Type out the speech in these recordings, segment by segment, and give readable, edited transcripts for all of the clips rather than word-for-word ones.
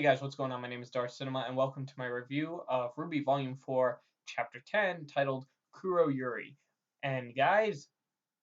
guys, what's going on? My name is Darth Cinema, and welcome to my review of RWBY Volume 4, Chapter 10, titled Kuroyuri. And guys,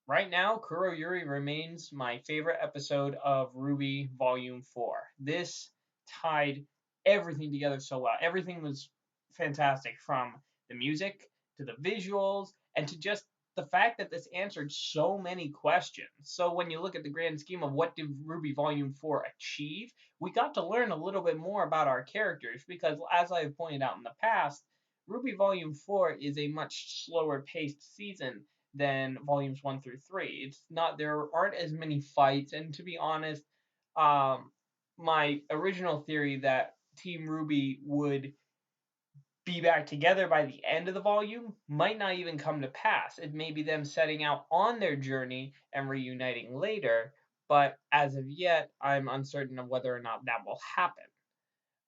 right now, Kuroyuri remains my favorite episode of RWBY Volume 4. This tied everything together so well. Everything was fantastic, from the music to the visuals and to just the fact that this answered so many questions. So when you look at the grand scheme of what did RWBY Volume 4 achieve, we got to learn a little bit more about our characters because, as I have pointed out in the past, RWBY Volume 4 is a much slower paced season than volumes 1 through 3. It's not There aren't as many fights, and to be honest, my original theory that Team RWBY would be back together by the end of the volume might not even come to pass. It may be them setting out on their journey and reuniting later, but as of yet, I'm uncertain of whether or not that will happen.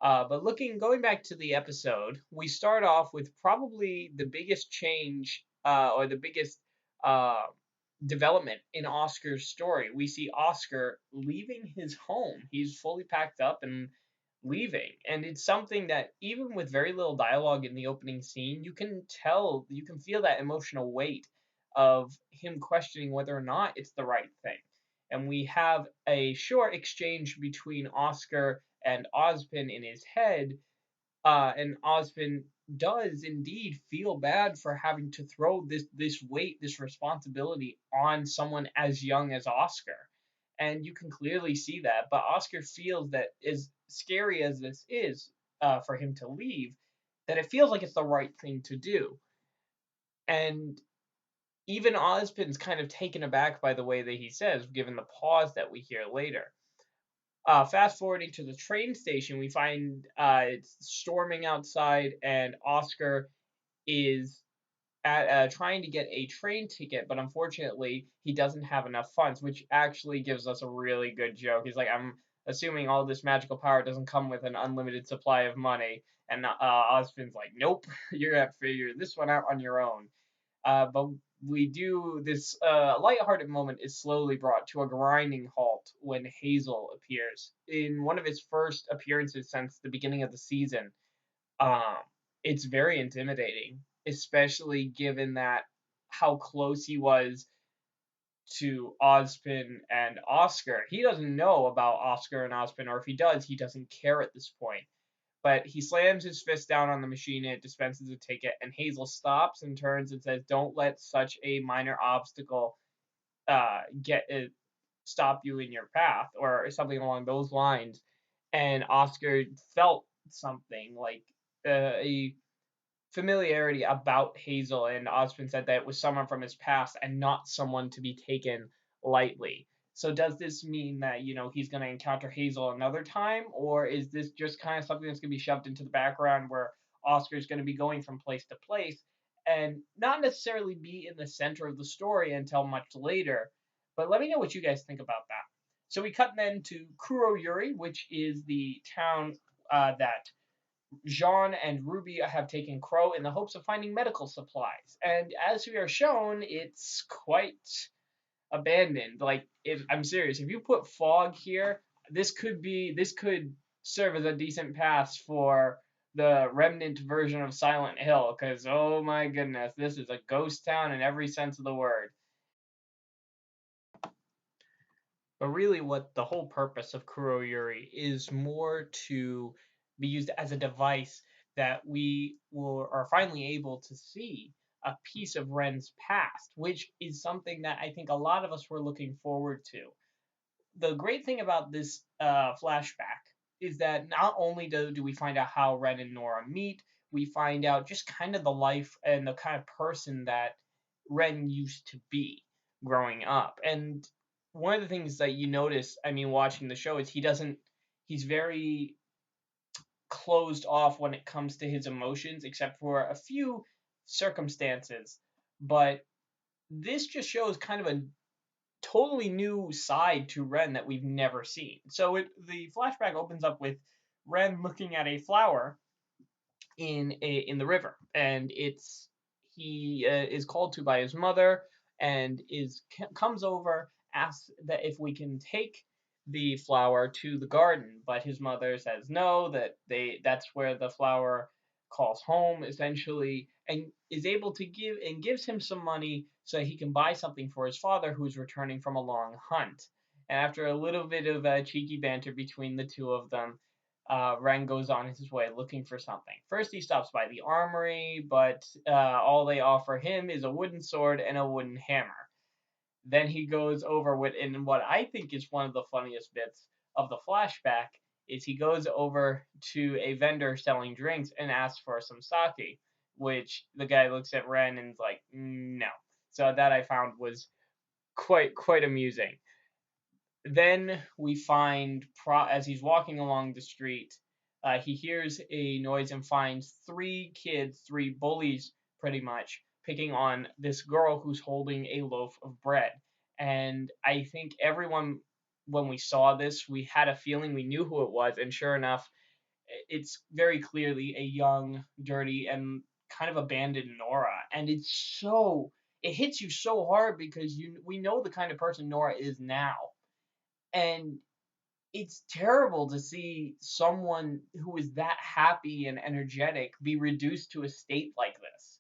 But going back to the episode, we start off with probably the biggest change or the biggest uh, development in Oscar's story. We see Oscar leaving his home. He's fully packed up and leaving. And it's something that, even with very little dialogue in the opening scene, you can feel that emotional weight of him questioning whether or not it's the right thing. And we have a short exchange between Oscar and Ozpin in his head, and Ozpin does indeed feel bad for having to throw this weight, this responsibility on someone as young as Oscar. And you can clearly see that. But Oscar feels that, as scary as this is for him to leave, that it feels like it's the right thing to do. And even Ozpin's kind of taken aback by the way that he says, given the pause that we hear later. Fast forwarding to the train station, we find it's storming outside, and Oscar is trying to get a train ticket, but unfortunately, he doesn't have enough funds, which actually gives us a really good joke. He's like, I'm assuming all this magical power doesn't come with an unlimited supply of money. And Ozpin's like, nope, you're going to have to figure this one out on your own. But we do this lighthearted moment is slowly brought to a grinding halt when Hazel appears in one of his first appearances since the beginning of the season. Um, it's very intimidating, especially given that how close he was to Ozpin and Oscar. He doesn't know about Oscar and Ozpin, or if he does, he doesn't care at this point. But he slams his fist down on the machine and it dispenses a ticket, and Hazel stops and turns and says, "Don't let such a minor obstacle get stop you in your path," or something along those lines. And Oscar felt something like a familiarity about Hazel, and Ozpin said that it was someone from his past and not someone to be taken lightly. So does this mean that, he's going to encounter Hazel another time, or is this just kind of something that's going to be shoved into the background where Oscar's going to be going from place to place and not necessarily be in the center of the story until much later? But let me know what you guys think about that. So we cut then to Kuroyuri, which is the town that Jean and RWBY have taken Crow in the hopes of finding medical supplies. And as we are shown, it's quite abandoned. Like, if I'm serious, if you put fog here, this could serve as a decent pass for the remnant version of Silent Hill, because oh my goodness, this is a ghost town in every sense of the word. But really, what the whole purpose of Kuroyuri is more to be used as a device that are finally able to see a piece of Ren's past, which is something that I think a lot of us were looking forward to. The great thing about this flashback is that not only do we find out how Ren and Nora meet, we find out just kind of the life and the kind of person that Ren used to be growing up. And one of the things that you notice, watching the show, is he's very closed off when it comes to his emotions, except for a few circumstances. But this just shows kind of a totally new side to Ren that we've never seen. So the flashback opens up with Ren looking at a flower in the river, and he is called to by his mother, and comes over, asks that if we can take the flower to the garden, but his mother says no, that that's where the flower calls home essentially, and is able to gives him some money so he can buy something for his father who's returning from a long hunt. And after a little bit of cheeky banter between the two of them, Ren goes on his way looking for something. First, he stops by the armory, but all they offer him is a wooden sword and a wooden hammer. Then he goes over with, and what I think is one of the funniest bits of the flashback is he goes over to a vendor selling drinks and asks for some sake, which the guy looks at Ren and is like, no. So that I found was quite amusing. Then we find, as he's walking along the street, he hears a noise and finds three kids, three bullies, pretty much, picking on this girl who's holding a loaf of bread. And I think everyone, when we saw this, we had a feeling we knew who it was, and sure enough, it's very clearly a young, dirty, and kind of abandoned Nora. And it hits you so hard because we know the kind of person Nora is now, and it's terrible to see someone who is that happy and energetic be reduced to a state like this.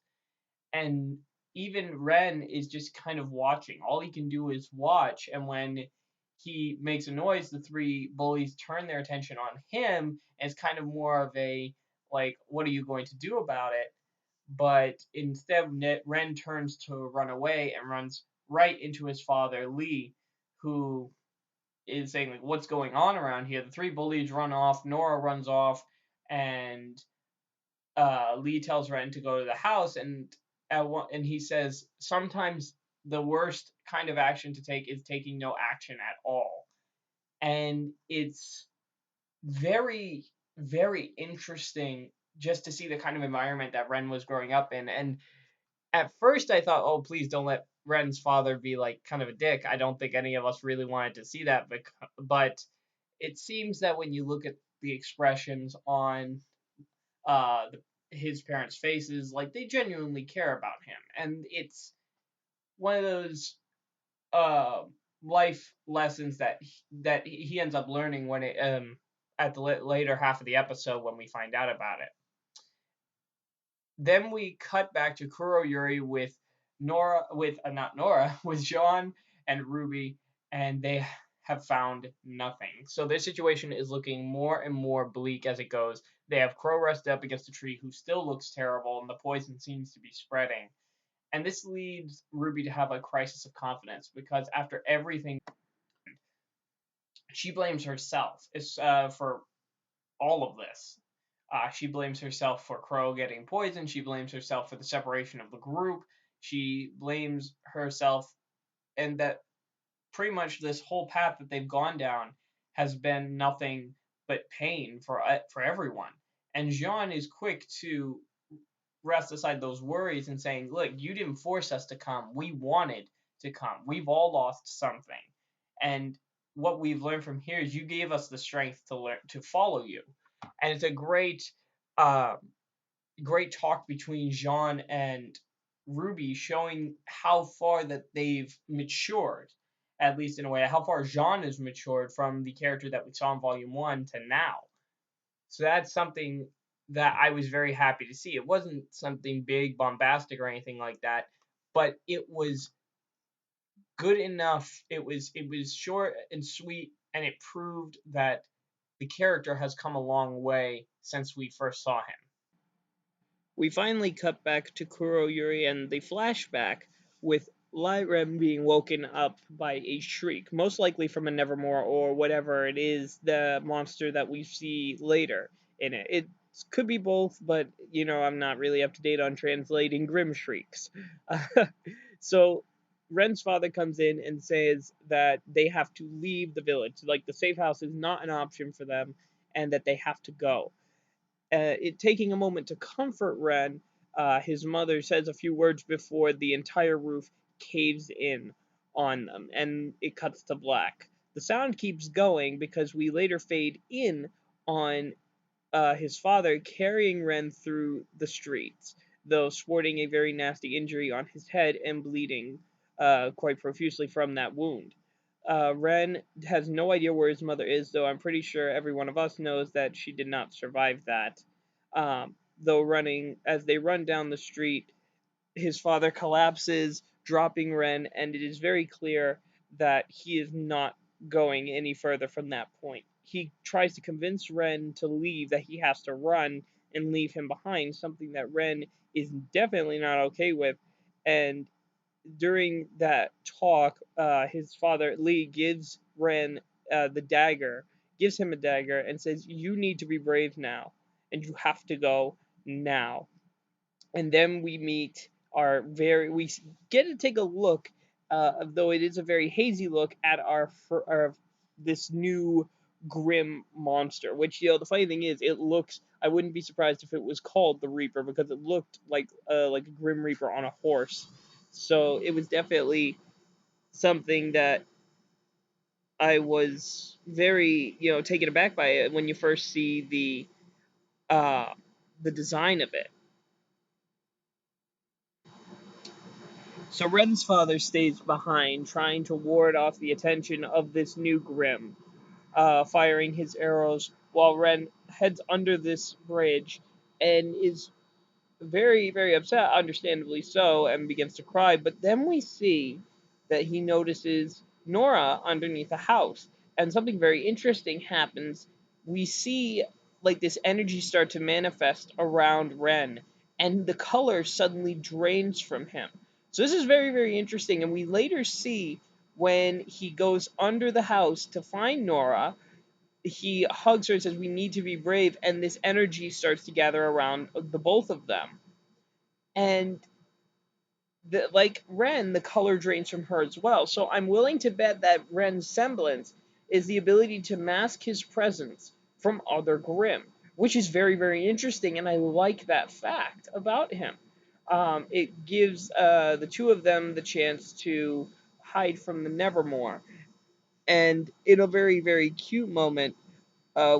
And even Ren is just kind of watching. All he can do is watch. And when he makes a noise, the three bullies turn their attention on him. And it's kind of more of a, like, what are you going to do about it? But instead, Ren turns to run away and runs right into his father, Lee, who is saying like what's going on around here. The three bullies run off. Nora runs off, and Lee tells Ren to go to the house. And he says sometimes the worst kind of action to take is taking no action at all. And it's very interesting just to see the kind of environment that Ren was growing up in. And at first I thought, oh, please don't let Ren's father be like kind of a dick. I don't think any of us really wanted to see that, but it seems that when you look at the expressions on his parents' faces, like they genuinely care about him, and it's one of those uh, life lessons that he ends up learning when it at the later half of the episode when we find out about it. Then we cut back to Kuroyuri with Nora, with not Nora, with Jean and RWBY, and they have found nothing. So their situation is looking more and more bleak as it goes. They have Crow rested up against a tree who still looks terrible, and the poison seems to be spreading. And this leads RWBY to have a crisis of confidence because after everything, she blames herself for all of this. She blames herself for Crow getting poisoned. She blames herself for the separation of the group. She blames herself, and that pretty much this whole path that they've gone down has been nothing but pain for everyone. And Jean is quick to rest aside those worries and saying, "Look, you didn't force us to come. We wanted to come. We've all lost something, and what we've learned from here is you gave us the strength to learn to follow you." And it's a uh, great talk between Jean and RWBY, showing how far that they've matured, at least in a way, how far Jean has matured from the character that we saw in Volume 1 to now. So that's something that I was very happy to see. It wasn't something big, bombastic, or anything like that, but it was good enough. It was short and sweet, and it proved that the character has come a long way since we first saw him. We finally cut back to Kuroyuri and the flashback with Lyra being woken up by a shriek, most likely from a Nevermore or whatever it is, the monster that we see later in it. It could be both, but I'm not really up to date on translating Grimm shrieks. So Ren's father comes in and says that they have to leave the village. Like the safe house is not an option for them, and that they have to go. Taking a moment to comfort Ren, his mother says a few words before the entire roof caves in on them, and it cuts to black. The sound keeps going because we later fade in on his father carrying Ren through the streets, though sporting a very nasty injury on his head and bleeding quite profusely from that wound. Ren has no idea where his mother is, though I'm pretty sure every one of us knows that she did not survive that. Though running, as they run down the street, his father collapses, dropping Ren, and it is very clear that he is not going any further from that point. He tries to convince Ren to leave, that he has to run and leave him behind, something that Ren is definitely not okay with. And during that talk, his father Lee gives Ren the dagger, gives him a dagger, and says, "You need to be brave now, and you have to go now." And then we meet we get to take a look, though it is a very hazy look, at our this new grim monster. Which, the funny thing is, it looks. I wouldn't be surprised if it was called the Reaper, because it looked like a Grim Reaper on a horse. So it was definitely something that I was very taken aback by it when you first see uh, the design of it. So Ren's father stays behind, trying to ward off the attention of this new Grim, firing his arrows while Ren heads under this bridge and is very, very upset, understandably so, and begins to cry. But then we see that he notices Nora underneath a house, and something very interesting happens. We see this energy start to manifest around Ren, and the color suddenly drains from him. So this is very, very interesting, and we later see when he goes under the house to find Nora, he hugs her and says, "We need to be brave," and this energy starts to gather around the both of them. And like Ren, the color drains from her as well. So I'm willing to bet that Ren's semblance is the ability to mask his presence from other Grimm, which is very, very interesting, and I like that fact about him. It gives the two of them the chance to hide from the Nevermore. And in a very, very cute moment,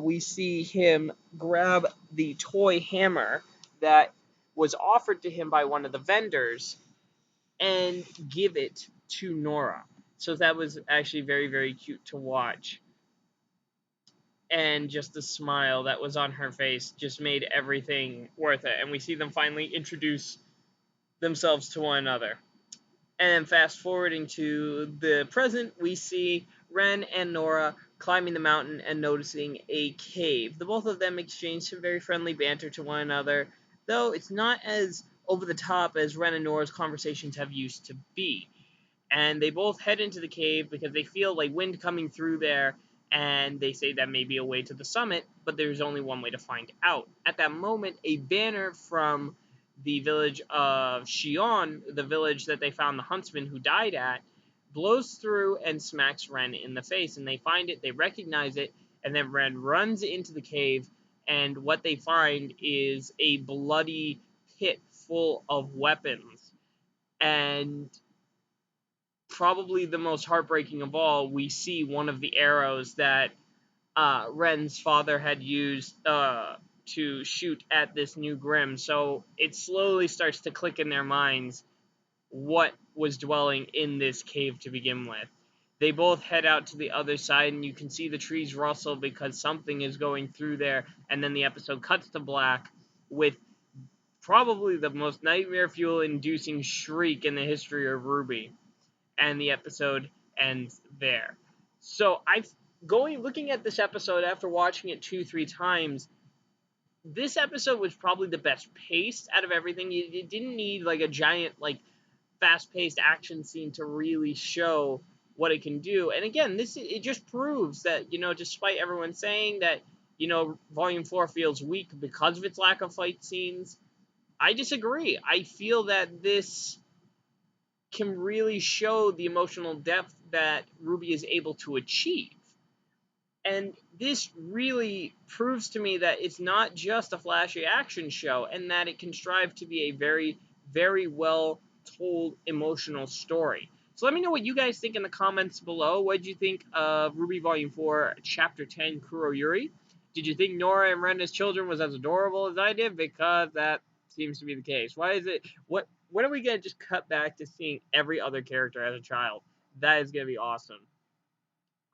we see him grab the toy hammer that was offered to him by one of the vendors and give it to Nora. So that was actually very, very cute to watch. And just the smile that was on her face just made everything worth it. And we see them finally introduce themselves to one another. And then fast forwarding to the present, we see Ren and Nora climbing the mountain and noticing a cave. The both of them exchange some very friendly banter to one another, though it's not as over the top as Ren and Nora's conversations have used to be. And they both head into the cave because they feel like wind coming through there, and they say that may be a way to the summit, but there's only one way to find out. At that moment, a banner from the village of Shion, the village that they found the huntsman who died at, blows through and smacks Ren in the face, and they find it, they recognize it, and then Ren runs into the cave, and what they find is a bloody pit full of weapons. And probably the most heartbreaking of all, we see one of the arrows that Ren's father had used to shoot at this new Grim. So it slowly starts to click in their minds what was dwelling in this cave to begin with. They both head out to the other side, and you can see the trees rustle because something is going through there. And then the episode cuts to black with probably the most nightmare fuel inducing shriek in the history of RWBY, and the episode ends there. So I've looking at this episode after watching it 2-3 times. This episode was probably the best paced out of everything. It didn't need like a giant fast paced action scene to really show what it can do. And again, it just proves that despite everyone saying that Volume 4 feels weak because of its lack of fight scenes, I disagree. I feel that this can really show the emotional depth that RWBY is able to achieve. And this really proves to me that it's not just a flashy action show, and that it can strive to be a very, very well told emotional story. So let me know what you guys think in the comments below. What did you think of RWBY Volume 4, Chapter 10, Kuroyuri? Did you think Nora and Ren as children was as adorable as I did? Because that seems to be the case. Why is it... When are we going to just cut back to seeing every other character as a child? That is going to be awesome.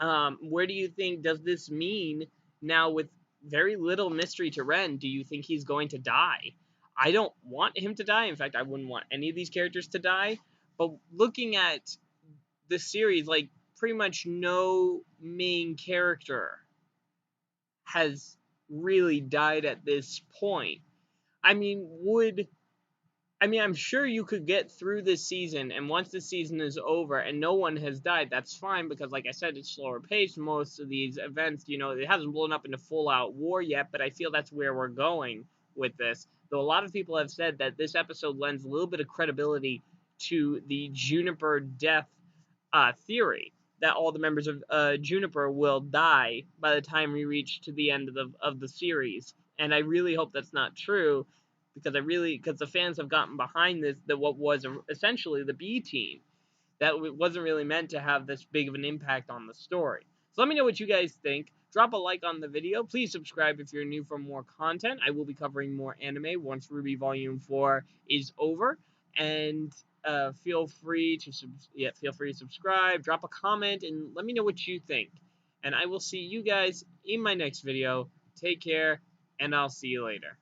Where do you think does this mean now with very little mystery to Ren? Do you think he's going to die? I don't want him to die. In fact, I wouldn't want any of these characters to die. But looking at the series, like pretty much no main character has really died at this point. I mean, I'm sure you could get through this season, and once the season is over and no one has died, that's fine because, like I said, it's slower paced. Most of these events, it hasn't blown up into full out war yet, but I feel that's where we're going with this. Though a lot of people have said that this episode lends a little bit of credibility to the Juniper death theory that all the members of Juniper will die by the time we reach to the end of the series, and I really hope that's not true because the fans have gotten behind this that what was essentially the B team that wasn't really meant to have this big of an impact on the story. So let me know what you guys think. Drop a like on the video. Please subscribe if you're new for more content. I will be covering more anime once RWBY Volume 4 is over. And feel free to subscribe, drop a comment, and let me know what you think. And I will see you guys in my next video. Take care, and I'll see you later.